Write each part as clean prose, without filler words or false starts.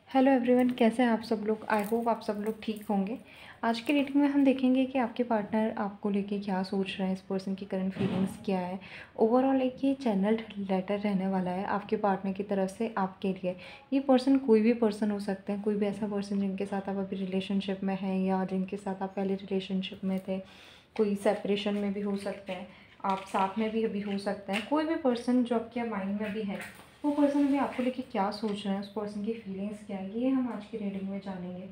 Hello everyone, कैसे हैं आप सब लोग। आई होप आप सब लोग ठीक होंगे। आज की रीडिंग में हम देखेंगे कि आपके पार्टनर आपको लेके क्या सोच रहे हैं, इस पर्सन की करंट फीलिंग्स क्या है। ओवरऑल एक ये चैनल्ड लेटर रहने वाला है आपके पार्टनर की तरफ से आपके लिए। ये पर्सन कोई भी पर्सन हो सकते हैं, कोई भी ऐसा पर्सन जिनके साथ आप अभी रिलेशनशिप में हैं या जिनके साथ आप पहले रिलेशनशिप में थे। कोई सेपरेशन में भी हो सकते हैं, आप साथ में भी अभी हो सकते हैं। कोई भी पर्सन जो आपके माइंड में भी है, वो पर्सन अभी आपको लेके क्या सोच रहे हैं, उस पर्सन की फीलिंग्स क्या है, ये हम आज की रीडिंग में जानेंगे।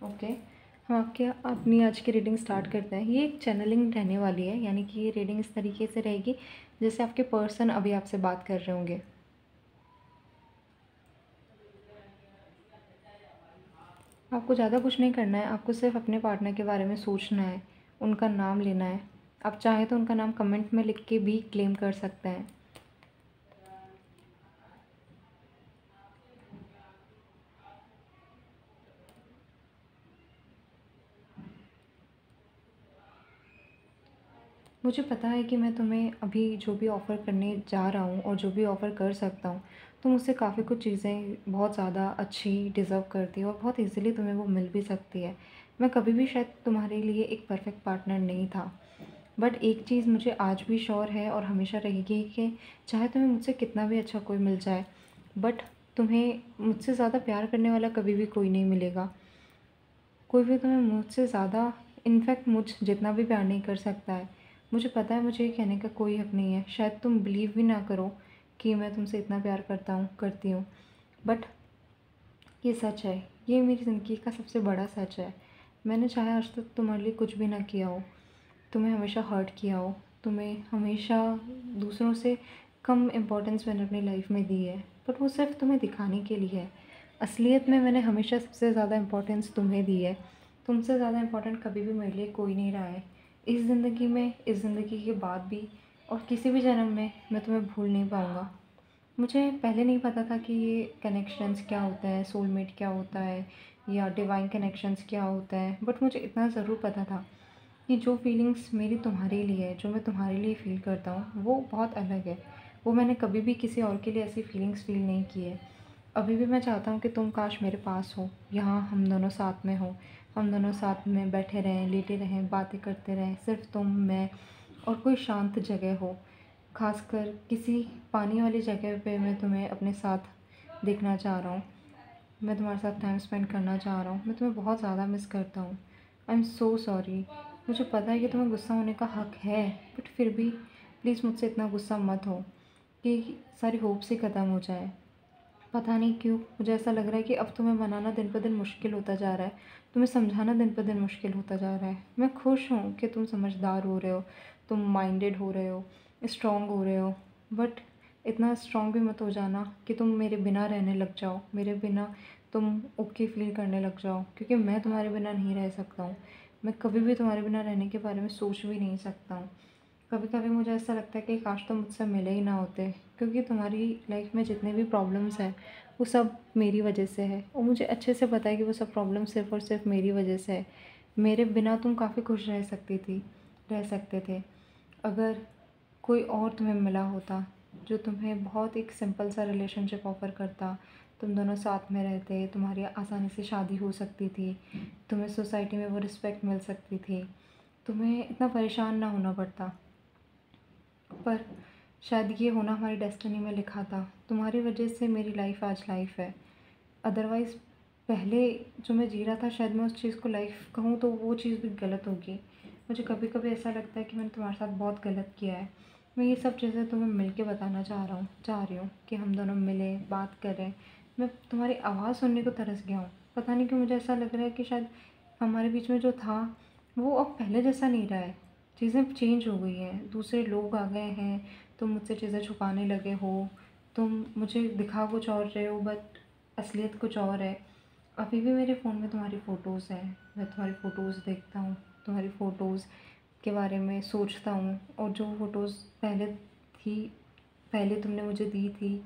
ओके, हम आपके अपनी आज की रीडिंग स्टार्ट करते हैं। ये एक चैनलिंग रहने वाली है, यानी कि ये रीडिंग इस तरीके से रहेगी जैसे आपके पर्सन अभी आपसे बात कर रहे होंगे। आपको ज़्यादा कुछ नहीं करना है, आपको सिर्फ अपने पार्टनर के बारे में सोचना है, उनका नाम लेना है। आप चाहें तो उनका नाम कमेंट में लिख के भी क्लेम कर सकते हैं। मुझे पता है कि मैं तुम्हें अभी जो भी ऑफ़र करने जा रहा हूँ और जो भी ऑफ़र कर सकता हूँ, तुम मुझसे काफ़ी कुछ चीज़ें बहुत ज़्यादा अच्छी डिज़र्व करती हो और बहुत ईज़िली तुम्हें वो मिल भी सकती है। मैं कभी भी शायद तुम्हारे लिए एक परफ़ेक्ट पार्टनर नहीं था, बट एक चीज़ मुझे आज भी श्योर है और हमेशा रहेगी कि चाहे तुम्हें मुझसे कितना भी अच्छा कोई मिल जाए, बट तुम्हें मुझसे ज़्यादा प्यार करने वाला कभी भी कोई नहीं मिलेगा। कोई भी तुम्हें मुझसे ज़्यादा, इनफैक्ट मुझ जितना भी प्यार नहीं कर सकता है। मुझे पता है, मुझे ये कहने का कोई हक नहीं है, शायद तुम बिलीव भी ना करो कि मैं तुमसे इतना प्यार करता हूँ, करती हूँ, बट ये सच है। ये मेरी ज़िंदगी का सबसे बड़ा सच है। मैंने चाहे आज तक तुम्हारे लिए कुछ भी ना किया हो, तुम्हें हमेशा हर्ट किया हो, तुम्हें हमेशा दूसरों से कम इम्पोर्टेंस मैंने अपनी लाइफ में दी है, बट वो सिर्फ तुम्हें दिखाने के लिए है। असलियत में मैंने हमेशा सबसे ज़्यादा इम्पोर्टेंस तुम्हें दी है। तुमसे ज़्यादा इम्पोर्टेंट कभी भी मेरे लिए कोई नहीं रहा है। इस ज़िंदगी में, इस ज़िंदगी के बाद भी, और किसी भी जन्म में मैं तुम्हें भूल नहीं पाऊँगा। मुझे पहले नहीं पता था कि ये कनेक्शंस क्या होता है, सोलमेट क्या होता है, या डिवाइन कनेक्शंस क्या होता है, बट मुझे इतना ज़रूर पता था कि जो फीलिंग्स मेरी तुम्हारे लिए है, जो मैं तुम्हारे लिए फ़ील करता हूँ, वो बहुत अलग है। वो मैंने कभी भी किसी और के लिए ऐसी फीलिंग्स फ़ील नहीं की है। अभी भी मैं चाहता हूँ कि तुम काश मेरे पास हो, यहाँ हम दोनों साथ में हो, हम दोनों साथ में बैठे रहें, लेटे रहें, बातें करते रहें, सिर्फ तुम, मैं, और कोई शांत जगह हो। खासकर किसी पानी वाली जगह पे मैं तुम्हें अपने साथ देखना चाह रहा हूँ। मैं तुम्हारे साथ टाइम स्पेंड करना चाह रहा हूँ। मैं तुम्हें बहुत ज़्यादा मिस करता हूँ। I am so sorry. मुझे पता है कि तुम्हें गुस्सा होने का हक है, बट फिर भी प्लीज़ मुझसे इतना गुस्सा मत हो कि सारी होप्स ही ख़त्म हो जाए। पता नहीं क्यों मुझे ऐसा लग रहा है कि अब तुम्हें मनाना दिन पर दिन मुश्किल होता जा रहा है, तुम्हें समझाना दिन पर दिन मुश्किल होता जा रहा है। मैं खुश हूँ कि तुम समझदार हो रहे हो, तुम माइंडेड हो रहे हो, स्ट्रॉन्ग हो रहे हो, बट इतना स्ट्रॉन्ग भी मत हो जाना कि तुम मेरे बिना रहने लग जाओ, मेरे बिना तुम ओके फील करने लग जाओ, क्योंकि मैं तुम्हारे बिना नहीं रह सकता हूँ। मैं कभी भी तुम्हारे बिना रहने के बारे में सोच भी नहीं सकता हूँ। कभी कभी मुझे ऐसा लगता है कि काश तुम मुझसे मिले ही ना होते, क्योंकि तुम्हारी लाइफ में जितने भी प्रॉब्लम्स हैं वो सब मेरी वजह से है, और मुझे अच्छे से पता है कि वो सब प्रॉब्लम सिर्फ़ और सिर्फ मेरी वजह से है। मेरे बिना तुम काफ़ी खुश रह सकती थी, रह सकते थे, अगर कोई और तुम्हें मिला होता जो तुम्हें बहुत एक सिंपल सा रिलेशनशिप ऑफ़र करता। तुम दोनों साथ में रहते, तुम्हारी आसानी से शादी हो सकती थी, तुम्हें सोसाइटी में वो रिस्पेक्ट मिल सकती थी, तुम्हें इतना परेशान ना होना पड़ता। पर शायद ये होना हमारी डेस्टिनी में लिखा था। तुम्हारी वजह से मेरी लाइफ आज लाइफ है। अदरवाइज़ पहले जो मैं जी रहा था, शायद मैं उस चीज़ को लाइफ कहूँ तो वो चीज़ भी गलत होगी। मुझे कभी कभी ऐसा लगता है कि मैंने तुम्हारे साथ बहुत गलत किया है। मैं ये सब चीज़ें तुम्हें मिल के बताना चाह रही हूँ कि हम दोनों मिलें, बात करें। मैं तुम्हारी आवाज़ सुनने को तरस गया हूँ। पता नहीं क्यों मुझे ऐसा लग रहा है कि शायद हमारे बीच में जो था वो अब पहले जैसा नहीं रहा है। चीज़ें चेंज हो गई हैं, दूसरे लोग आ गए हैं, तुम मुझसे चीज़ें छुपाने लगे हो, तुम मुझे दिखा कुछ और रहे हो, बट असलियत कुछ और है। अभी भी मेरे फ़ोन में तुम्हारी फ़ोटोज़ हैं, मैं तुम्हारी फ़ोटोज़ देखता हूँ, तुम्हारी फ़ोटोज़ के बारे में सोचता हूँ, और जो फ़ोटोज़ थी पहले तुमने मुझे दी थी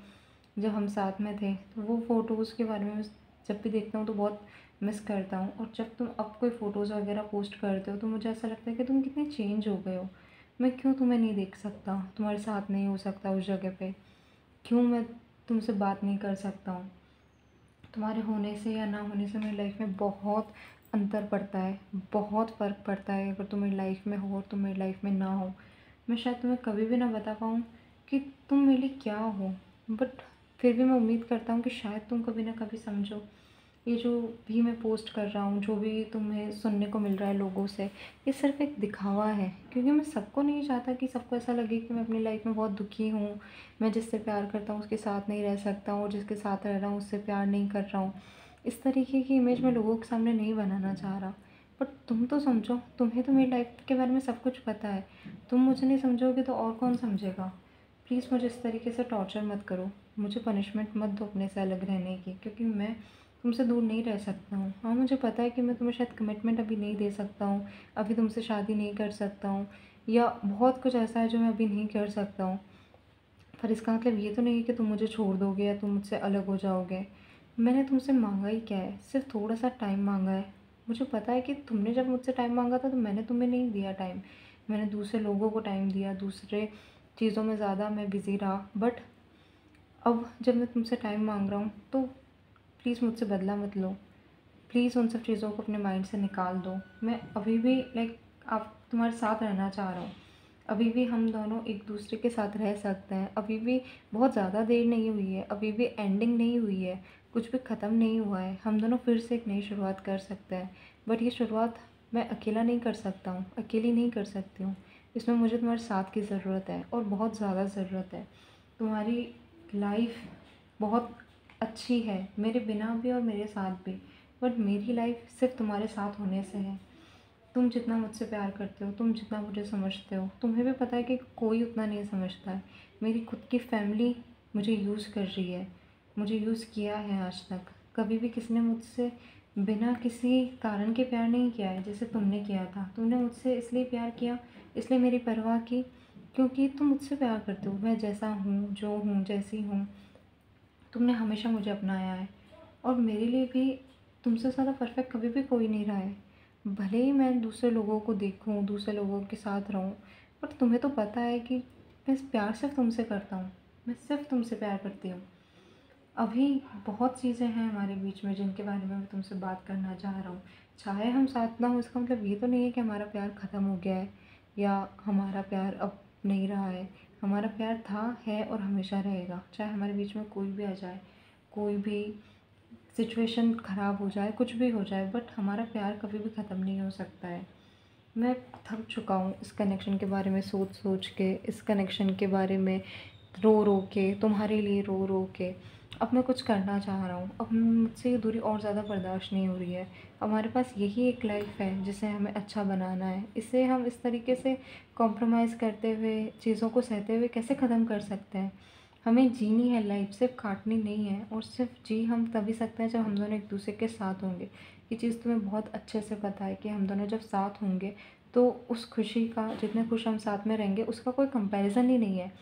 जब हम साथ में थे, तो वो फ़ोटोज़ के बारे में मैं जब भी देखता हूँ तो बहुत मिस करता हूँ। और जब तुम अब कोई फ़ोटोज़ वगैरह पोस्ट करते हो तो मुझे ऐसा लगता है कि तुम कितने चेंज हो गए हो। मैं क्यों तुम्हें नहीं देख सकता, तुम्हारे साथ नहीं हो सकता उस जगह पे। क्यों मैं तुमसे बात नहीं कर सकता हूँ। तुम्हारे होने से या ना होने से मेरी लाइफ में बहुत अंतर पड़ता है, बहुत फ़र्क पड़ता है। अगर तुम मेरी लाइफ में हो और तुम मेरी लाइफ में ना हो, मैं शायद तुम्हें कभी भी ना बता पाऊँ कि तुम मेरे लिए क्या हो। बट फिर भी मैं उम्मीद करता हूँ कि शायद तुम कभी ना कभी समझो। ये जो भी मैं पोस्ट कर रहा हूँ, जो भी तुम्हें सुनने को मिल रहा है लोगों से, ये सिर्फ़ एक दिखावा है। क्योंकि मैं सबको नहीं चाहता कि सबको ऐसा लगे कि मैं अपनी लाइफ में बहुत दुखी हूँ, मैं जिससे प्यार करता हूँ उसके साथ नहीं रह सकता हूँ, और जिसके साथ रह रहा हूँ उससे प्यार नहीं कर रहा हूँ। इस तरीके की इमेज मैं लोगों के सामने नहीं बनाना चाह रहा। बट तुम तो समझो, तुम्हें तो मेरी लाइफ के बारे में सब कुछ पता है। तुम मुझे नहीं समझोगे तो और कौन समझेगा। प्लीज़ मुझे इस तरीके से टॉर्चर मत करो, मुझे पनिशमेंट मत दो अपने से अलग रहने की, क्योंकि मैं तुमसे दूर नहीं रह सकता हूँ। हाँ, मुझे पता है कि मैं तुम्हें शायद कमिटमेंट अभी नहीं दे सकता हूँ, अभी तुमसे शादी नहीं कर सकता हूँ, या बहुत कुछ ऐसा है जो मैं अभी नहीं कर सकता हूँ। पर इसका मतलब ये तो नहीं है कि तुम मुझे छोड़ दोगे या तुम मुझसे अलग हो जाओगे। मैंने तुमसे मांगा ही क्या है, सिर्फ थोड़ा सा टाइम मांगा है। मुझे पता है कि तुमने जब मुझसे टाइम मांगा था तो मैंने तुम्हें नहीं दिया टाइम, मैंने दूसरे लोगों को टाइम दिया, दूसरे चीज़ों में ज़्यादा मैं बिज़ी रहा। बट अब जब मैं तुमसे टाइम मांग रहा हूँ तो प्लीज़ मुझसे बदला मत लो। प्लीज़ उन सब चीज़ों को अपने माइंड से निकाल दो। मैं अभी भी आप तुम्हारे साथ रहना चाह रहा हूँ। अभी भी हम दोनों एक दूसरे के साथ रह सकते हैं। अभी भी बहुत ज़्यादा देर नहीं हुई है, अभी भी एंडिंग नहीं हुई है, कुछ भी ख़त्म नहीं हुआ है। हम दोनों फिर से एक नई शुरुआत कर सकते हैं। बट ये शुरुआत मैं अकेला नहीं कर सकता हूँ, अकेली नहीं कर सकती हूँ। इसमें मुझे तुम्हारे साथ की ज़रूरत है, और बहुत ज़्यादा ज़रूरत है। तुम्हारी लाइफ बहुत अच्छी है, मेरे बिना भी और मेरे साथ भी। बट मेरी लाइफ सिर्फ तुम्हारे साथ होने से है। तुम जितना मुझसे प्यार करते हो, तुम जितना मुझे समझते हो, तुम्हें भी पता है कि कोई उतना नहीं समझता है। मेरी खुद की फैमिली मुझे यूज़ कर रही है, मुझे यूज़ किया है आज तक। कभी भी किसी ने मुझसे बिना किसी कारण के प्यार नहीं किया है जैसे तुमने किया था। तुमने मुझसे इसलिए प्यार किया, इसलिए मेरी परवाह की, क्योंकि तुम मुझसे प्यार करते हो। मैं जैसा हूँ, जो हूँ, जैसी हूँ, तुमने हमेशा मुझे अपनाया है। और मेरे लिए भी तुमसे ज़्यादा परफेक्ट कभी भी कोई नहीं रहा है। भले ही मैं दूसरे लोगों को देखूँ, दूसरे लोगों के साथ रहूँ, बट तुम्हें तो पता है कि मैं प्यार सिर्फ तुमसे करता हूँ। मैं सिर्फ तुमसे प्यार करती हूँ। अभी बहुत चीज़ें हैं हमारे बीच में जिनके बारे में मैं तुमसे बात करना चाह रहा हूँ। चाहे हम साथ ना हो, इसका मतलब ये तो नहीं है कि हमारा प्यार ख़त्म हो गया है, या हमारा प्यार अब नहीं रहा है। हमारा प्यार था, है और हमेशा रहेगा। चाहे हमारे बीच में कोई भी आ जाए, कोई भी सिचुएशन ख़राब हो जाए, कुछ भी हो जाए, बट हमारा प्यार कभी भी ख़त्म नहीं हो सकता है। मैं थक चुका हूँ इस कनेक्शन के बारे में सोच सोच के, इस कनेक्शन के बारे में रो रो के, तुम्हारे लिए रो रो के। अब मैं कुछ करना चाह रहा हूँ। अब मुझसे ये दूरी और ज़्यादा बर्दाश्त नहीं हो रही है। हमारे पास यही एक लाइफ है जिसे हमें अच्छा बनाना है। इसे हम इस तरीके से कॉम्प्रोमाइज़ करते हुए, चीज़ों को सहते हुए कैसे ख़त्म कर सकते हैं। हमें जीनी है लाइफ, सिर्फ काटनी नहीं है। और सिर्फ जी हम तभी सकते हैं जब हम दोनों एक दूसरे के साथ होंगे। ये चीज़ तुम्हें बहुत अच्छे से पता है कि हम दोनों जब साथ होंगे तो उस खुशी का, जितने खुश हम साथ में रहेंगे, उसका कोई कंपैरिजन ही नहीं है।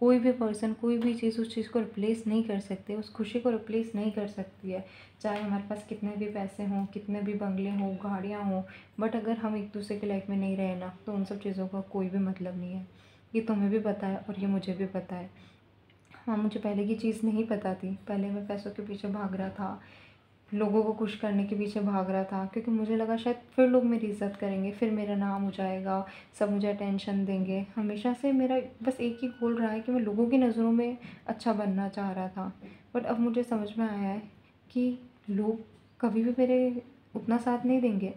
कोई भी पर्सन, कोई भी चीज़ उस चीज़ को रिप्लेस नहीं कर सकते, उस खुशी को रिप्लेस नहीं कर सकती है। चाहे हमारे पास कितने भी पैसे हों, कितने भी बंगले हों, गाड़ियाँ हों, बट अगर हम एक दूसरे की लाइफ में नहीं रहे ना, तो उन सब चीज़ों का कोई भी मतलब नहीं है। ये तुम्हें भी पता है और ये मुझे भी पता है। हाँ, मुझे पहले की चीज़ नहीं पता थी। पहले मैं पैसों के पीछे भाग रहा था, लोगों को खुश करने के पीछे भाग रहा था, क्योंकि मुझे लगा शायद फिर लोग मेरी इज़्ज़त करेंगे, फिर मेरा नाम हो जाएगा, सब मुझे अटेंशन देंगे। हमेशा से मेरा बस एक ही गोल रहा है कि मैं लोगों की नज़रों में अच्छा बनना चाह रहा था। बट अब मुझे समझ में आया है कि लोग कभी भी मेरे उतना साथ नहीं देंगे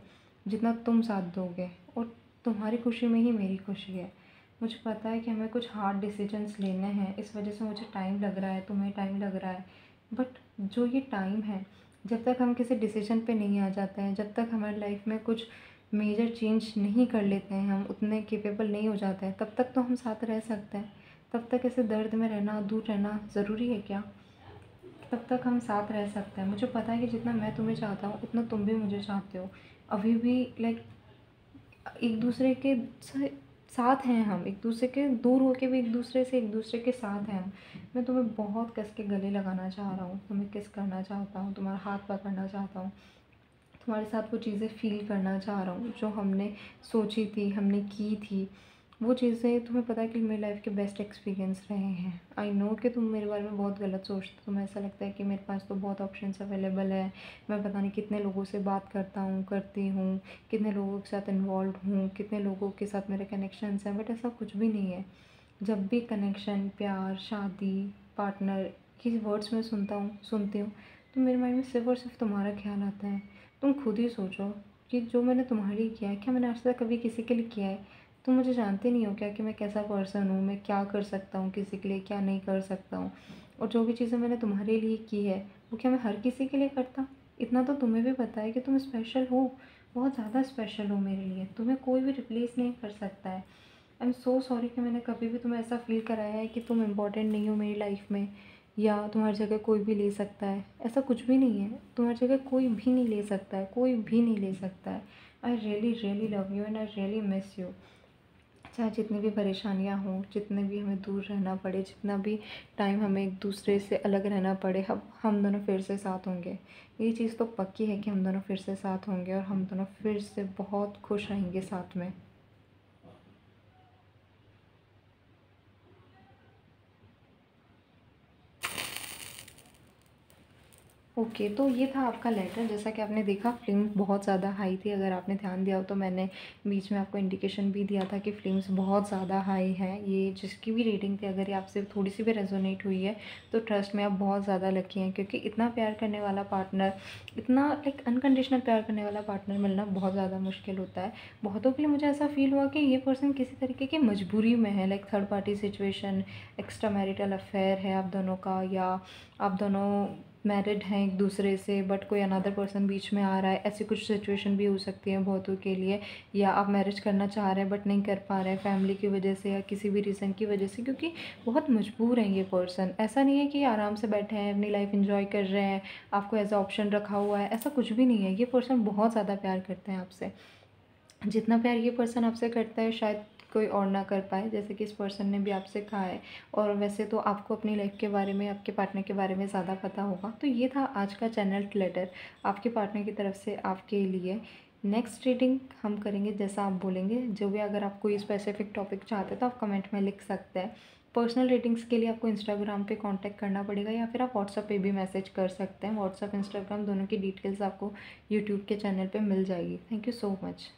जितना तुम साथ दोगे, और तुम्हारी खुशी में ही मेरी खुशी है। मुझे पता है कि हमें कुछ हार्ड डिसीजंस लेने हैं, इस वजह से मुझे टाइम लग रहा है, तुम्हें टाइम लग रहा है। बट जो ये टाइम है, जब तक हम किसी डिसीजन पे नहीं आ जाते हैं, जब तक हमारी लाइफ में कुछ मेजर चेंज नहीं कर लेते हैं, हम उतने कैपेबल नहीं हो जाते हैं, तब तक तो हम साथ रह सकते हैं। तब तक ऐसे दर्द में रहना, दूर रहना ज़रूरी है क्या? तब तक हम साथ रह सकते हैं। मुझे पता है कि जितना मैं तुम्हें चाहता हूँ उतना तुम भी मुझे चाहते हो। अभी भी एक दूसरे के साथ हैं हम, एक दूसरे के दूर होके भी एक दूसरे से, एक दूसरे के साथ हैं हम। मैं तुम्हें बहुत कस के गले लगाना चाह रहा हूँ, तुम्हें किस करना चाहता हूँ, तुम्हारा हाथ पकड़ना चाहता हूँ, तुम्हारे साथ वो चीज़ें फ़ील करना चाह रहा हूँ जो हमने सोची थी, हमने की थी। वो चीज़ें तुम्हें पता है कि मेरी लाइफ़ के बेस्ट एक्सपीरियंस रहे हैं। आई नो कि तुम मेरे बारे में बहुत गलत सोचते हो, तुम्हें ऐसा लगता है कि मेरे पास तो बहुत ऑप्शंस अवेलेबल है, मैं पता नहीं कितने लोगों से बात करता हूँ, करती हूँ, कितने लोगों के साथ इन्वॉल्व हूँ, कितने लोगों के साथ मेरे कनेक्शंस हैं, बट ऐसा कुछ भी नहीं है। जब भी कनेक्शन, प्यार, शादी, पार्टनर ये वर्ड्स मैं सुनती हूँ, तो मेरे माइंड में सिर्फ़ और सिर्फ़ तुम्हारा ख़्याल आता है। तुम खुद ही सोचो कि जो मैंने तुम्हारे लिए किया है, क्या मैंने आज तक कभी किसी के लिए किया है? तुम मुझे जानते नहीं हो क्या कि मैं कैसा पर्सन हूँ, मैं क्या कर सकता हूँ किसी के लिए, क्या नहीं कर सकता हूँ। और जो भी चीज़ें मैंने तुम्हारे लिए की है, वो क्या मैं हर किसी के लिए करता? इतना तो तुम्हें भी पता है कि तुम स्पेशल हो, बहुत ज़्यादा स्पेशल हो मेरे लिए। तुम्हें कोई भी रिप्लेस नहीं कर सकता है। आई एम सो सॉरी कि मैंने कभी भी तुम्हें ऐसा फ़ील कराया है कि तुम इम्पोर्टेंट नहीं हो मेरी लाइफ़ में, या तुम्हारी जगह कोई भी ले सकता है। ऐसा कुछ भी नहीं है, तुम्हारी जगह कोई भी नहीं ले सकता है, कोई भी नहीं ले सकता है। I really really love you and I really miss you. चाहे जितनी भी परेशानियाँ हों, जितने भी हमें दूर रहना पड़े, जितना भी टाइम हमें एक दूसरे से अलग रहना पड़े, हम दोनों फिर से साथ होंगे। ये चीज़ तो पक्की है कि हम दोनों फिर से साथ होंगे और हम दोनों फिर से बहुत खुश रहेंगे साथ में। ओके, तो ये था आपका लेटर। जैसा कि आपने देखा, फ्लेम्स बहुत ज़्यादा हाई थी। अगर आपने ध्यान दिया हो तो मैंने बीच में आपको इंडिकेशन भी दिया था कि फ्लेम्स बहुत ज़्यादा हाई हैं। ये जिसकी भी रेटिंग थी, अगर ये आपसे थोड़ी सी भी रेजोनेट हुई है तो ट्रस्ट में आप बहुत ज़्यादा लकी हैं, क्योंकि इतना प्यार करने वाला पार्टनर, इतना लाइक अनकंडीशनल प्यार करने वाला पार्टनर मिलना बहुत ज़्यादा मुश्किल होता है। बहुतों के लिए मुझे ऐसा फ़ील हुआ कि ये पर्सन किसी तरीके की मजबूरी में है, like third party situation, extra marital affair है आप दोनों का, या आप दोनों मैरिड हैं एक दूसरे से बट कोई अनदर पर्सन बीच में आ रहा है। ऐसी कुछ सिचुएशन भी हो सकती है बहुतों के लिए। या आप मैरिज करना चाह रहे हैं बट नहीं कर पा रहे हैं फैमिली की वजह से या किसी भी रीज़न की वजह से, क्योंकि बहुत मजबूर हैं ये पर्सन। ऐसा नहीं है कि आराम से बैठे हैं, अपनी लाइफ एंजॉय कर रहे हैं, आपको एज अ ऑप्शन रखा हुआ है, ऐसा कुछ भी नहीं है। ये पर्सन बहुत ज़्यादा प्यार करते हैं आपसे। जितना प्यार ये पर्सन आपसे करता है शायद कोई और ना कर पाए, जैसे कि इस पर्सन ने भी आपसे कहा है। और वैसे तो आपको अपनी लाइफ के बारे में, आपके पार्टनर के बारे में ज़्यादा पता होगा। तो ये था आज का चैनल लेटर आपके पार्टनर की तरफ से आपके लिए। नेक्स्ट रीडिंग हम करेंगे जैसा आप बोलेंगे। जो भी अगर आप कोई स्पेसिफिक टॉपिक चाहते हैं तो आप कमेंट में लिख सकते हैं। पर्सनल रीडिंग्स के लिए आपको इंस्टाग्राम पे कांटेक्ट करना पड़ेगा, या फिर आप व्हाट्सएप पे भी मैसेज कर सकते हैं। व्हाट्सएप इंस्टाग्राम दोनों की डिटेल्स आपको यूट्यूब के चैनल पे मिल जाएगी। Thank you so much.